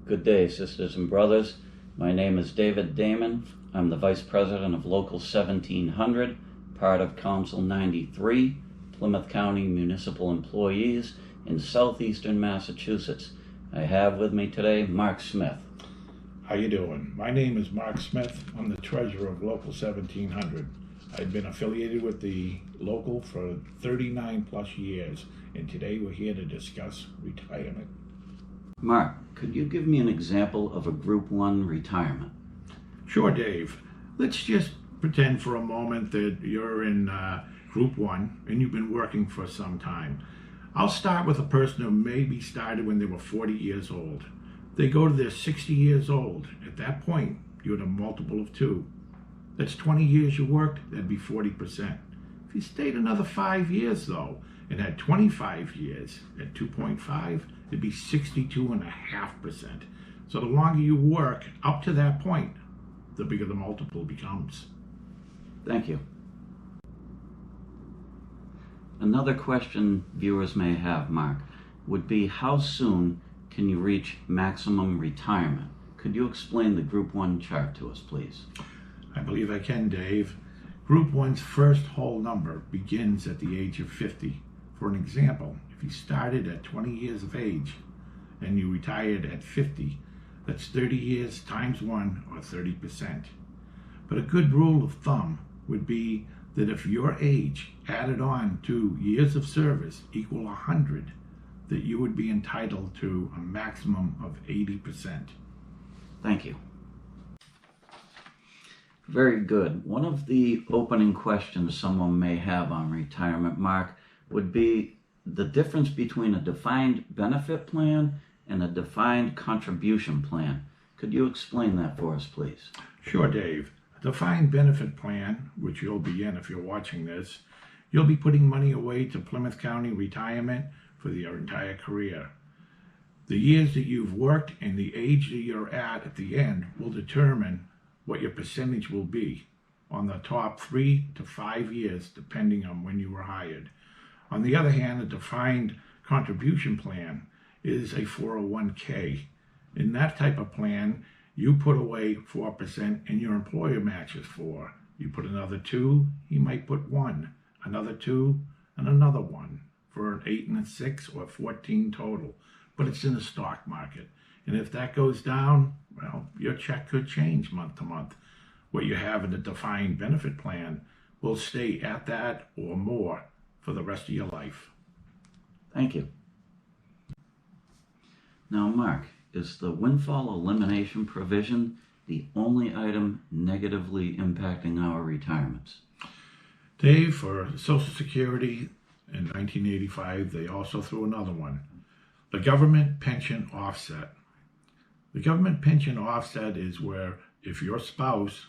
Good day, sisters and brothers. My name is David Damon. I'm the Vice President of Local 1700, part of Council 93, Plymouth County Municipal Employees in southeastern Massachusetts. I have with me today Mark Smith. How you doing? My name is Mark Smith. I'm the treasurer of Local 1700. I've been affiliated with the local for 39 plus years, and today we're here to discuss retirement. Mark, could you give me an example of a Group 1 retirement? Sure, Dave. Let's just pretend for a moment that you're in Group 1 and you've been working for some time. I'll start with a person who maybe started when they were 40 years old. They go to their 60 years old. At that point, you're at a multiple of 2. That's 20 years you worked, that'd be 40%. If you stayed another 5 years, though, and had 25 years at 2.5, it'd be 62.5%. So the longer you work up to that point, the bigger the multiple becomes. Thank you. Another question viewers may have, Mark, would be how soon can you reach maximum retirement? Could you explain the Group 1 chart to us, please? I believe I can, Dave. Group 1's first whole number begins at the age of 50. For an example, if you started at 20 years of age and you retired at 50, that's 30 years times 1, or 30%. But a good rule of thumb would be that if your age added on to years of service equal 100, that you would be entitled to a maximum of 80%. Thank you. Very good. One of the opening questions someone may have on retirement, Mark, would be the difference between a defined benefit plan and a defined contribution plan. Could you explain that for us, please? Sure, Dave. A defined benefit plan, which you'll be in if you're watching this, you'll be putting money away to Plymouth County retirement for your entire career. The years that you've worked and the age that you're at the end will determine what your percentage will be on the top 3 to 5 years, depending on when you were hired. On the other hand, a defined contribution plan is a 401k. In that type of plan, you put away 4% and your employer matches 4. You put another 2, he might put 1, another 2, and another 1 for an 8 and a 6 or 14 total. But it's in the stock market. And if that goes down, well, your check could change month to month. What you have in the defined benefit plan will stay at that or more for the rest of your life. Thank you. Now, Mark, is the windfall elimination provision the only item negatively impacting our retirements? Dave, for Social Security in 1985, they also threw another one. The government pension offset. The government pension offset is where if your spouse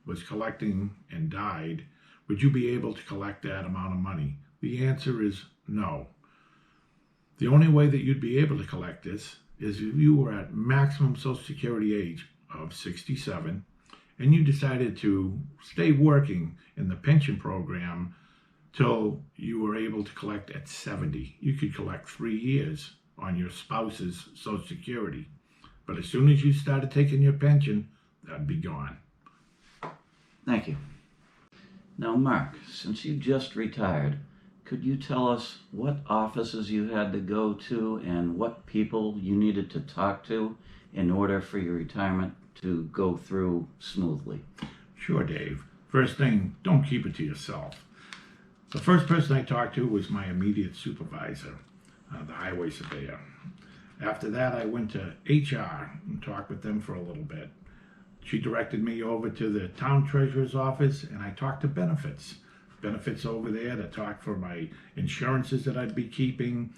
was collecting and died, would you be able to collect that amount of money? The answer is no. The only way that you'd be able to collect this is if you were at maximum Social Security age of 67 and you decided to stay working in the pension program till you were able to collect at 70. You could collect 3 years on your spouse's Social Security. But as soon as you started taking your pension, that'd be gone. Thank you. Now, Mark, since you just retired, could you tell us what offices you had to go to and what people you needed to talk to in order for your retirement to go through smoothly? Sure, Dave. First thing, don't keep it to yourself. The first person I talked to was my immediate supervisor, the highway surveyor. After that, I went to HR and talked with them for a little bit. She directed me over to the town treasurer's office, and I talked to benefits over there to talk for my insurances that I'd be keeping,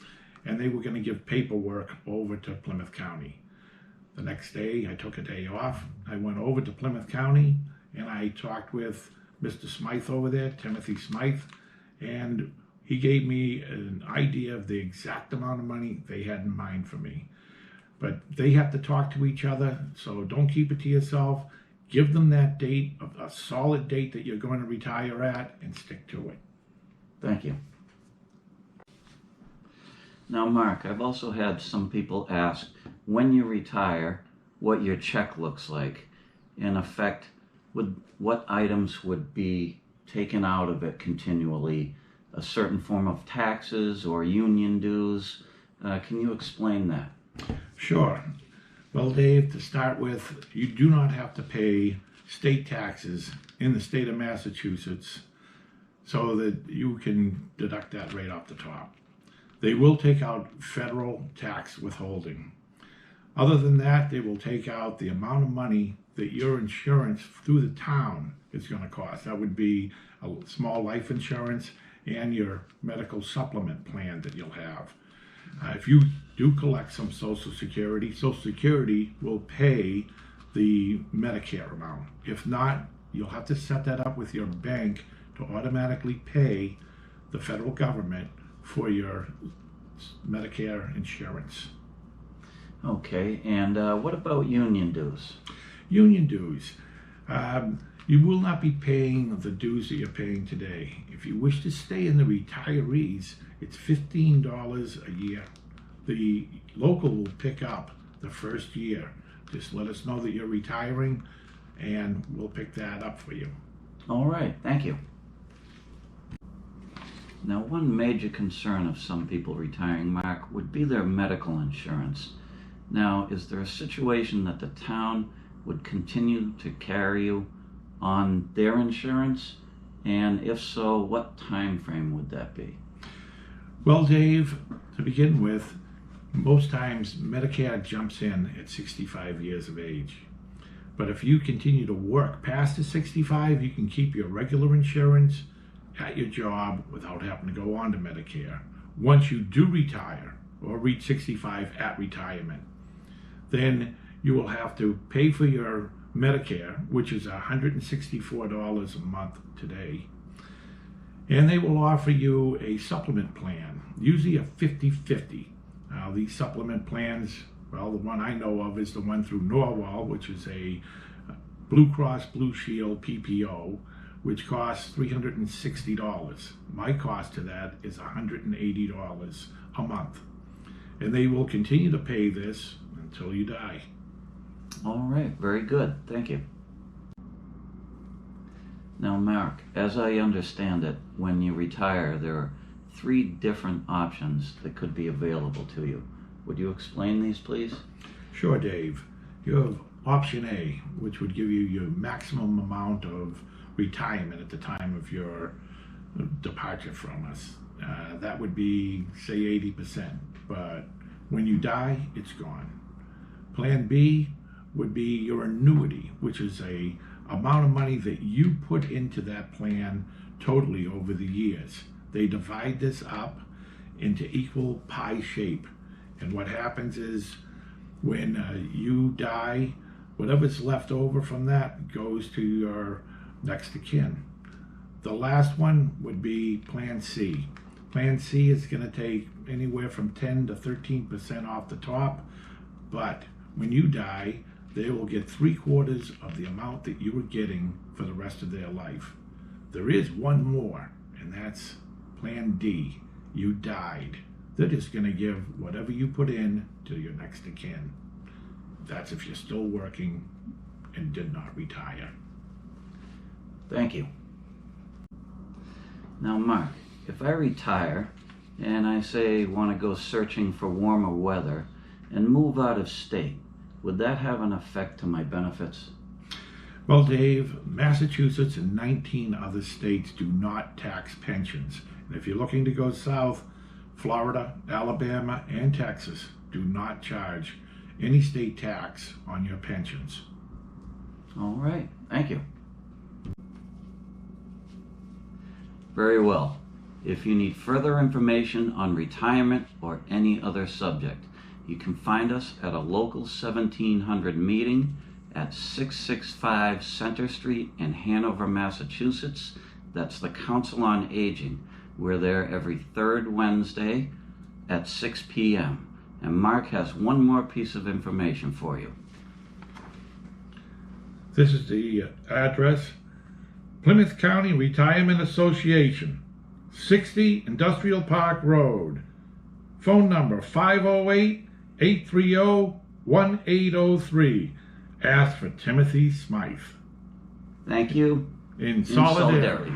and they were going to give paperwork over to Plymouth County. The next day, I took a day off. I went over to Plymouth County, and I talked with Mr. Smythe over there, Timothy Smythe, and he gave me an idea of the exact amount of money they had in mind for me. But they have to talk to each other, so don't keep it to yourself. Give them that date, a solid date that you're going to retire at, and stick to it. Thank you. Now, Mark, I've also had some people ask, when you retire, what your check looks like. In effect, what items would be taken out of it continually? A certain form of taxes or union dues? Can you explain that? Sure. Well, Dave, to start with, you do not have to pay state taxes in the state of Massachusetts, so that you can deduct that right off the top. They will take out federal tax withholding. Other than that, they will take out the amount of money that your insurance through the town is going to cost. That would be a small life insurance and your medical supplement plan that you'll have. If you do collect some Social Security will pay the Medicare amount. If not, you'll have to set that up with your bank to automatically pay the federal government for your Medicare insurance. Okay, and what about union dues? Union dues. You will not be paying the dues that you're paying today. If you wish to stay in the retirees, it's $15 a year. The local will pick up the first year. Just let us know that you're retiring and we'll pick that up for you. All right, thank you. Now, one major concern of some people retiring, Mark, would be their medical insurance. Now, is there a situation that the town would continue to carry you on their insurance? And if so, what time frame would that be? Well, Dave, to begin with, most times Medicare jumps in at 65 years of age. But if you continue to work past the 65, you can keep your regular insurance at your job without having to go on to Medicare. Once you do retire or reach 65 at retirement, then you will have to pay for your Medicare, which is $164 a month today. And they will offer you a supplement plan, usually a 50-50. Now, these supplement plans, well, the one I know of is the one through Norwal, which is a Blue Cross Blue Shield PPO, which costs $360. My cost to that is $180 a month. And they will continue to pay this until you die. All right, very good. Thank you. Now, Mark, as I understand it, when you retire, there are 3 different options that could be available to you. Would you explain these, please? Sure, Dave. You have option A, which would give you your maximum amount of retirement at the time of your departure from us. That would be, say, 80%. But when you die, it's gone. Plan B would be your annuity, which is a amount of money that you put into that plan totally over the years. They divide this up into equal pie shape. And what happens is when you die, whatever's left over from that goes to your next of kin. The last one would be Plan C. Plan C is going to take anywhere from 10 to 13% off the top, but when you die, they will get 3/4 of the amount that you were getting for the rest of their life. There is one more, and that's Plan D. You died. They're just going to give whatever you put in to your next of kin. That's if you're still working and did not retire. Thank you. Now, Mark, if I retire and I say want to go searching for warmer weather and move out of state, would that have an effect to my benefits? Well, Dave, Massachusetts and 19 other states do not tax pensions. And if you're looking to go south, Florida, Alabama, and Texas do not charge any state tax on your pensions. All right, thank you. Very well. If you need further information on retirement or any other subject, you can find us at a local 1700 meeting at 665 Center Street in Hanover, Massachusetts. That's the Council on Aging. We're there every 3rd Wednesday at 6 p.m. And Mark has one more piece of information for you. This is the address: Plymouth County Retirement Association, 60 Industrial Park Road. Phone number 508-830-8255. 1803. Ask for Timothy Smythe. Thank you. In In solidarity. solidarity.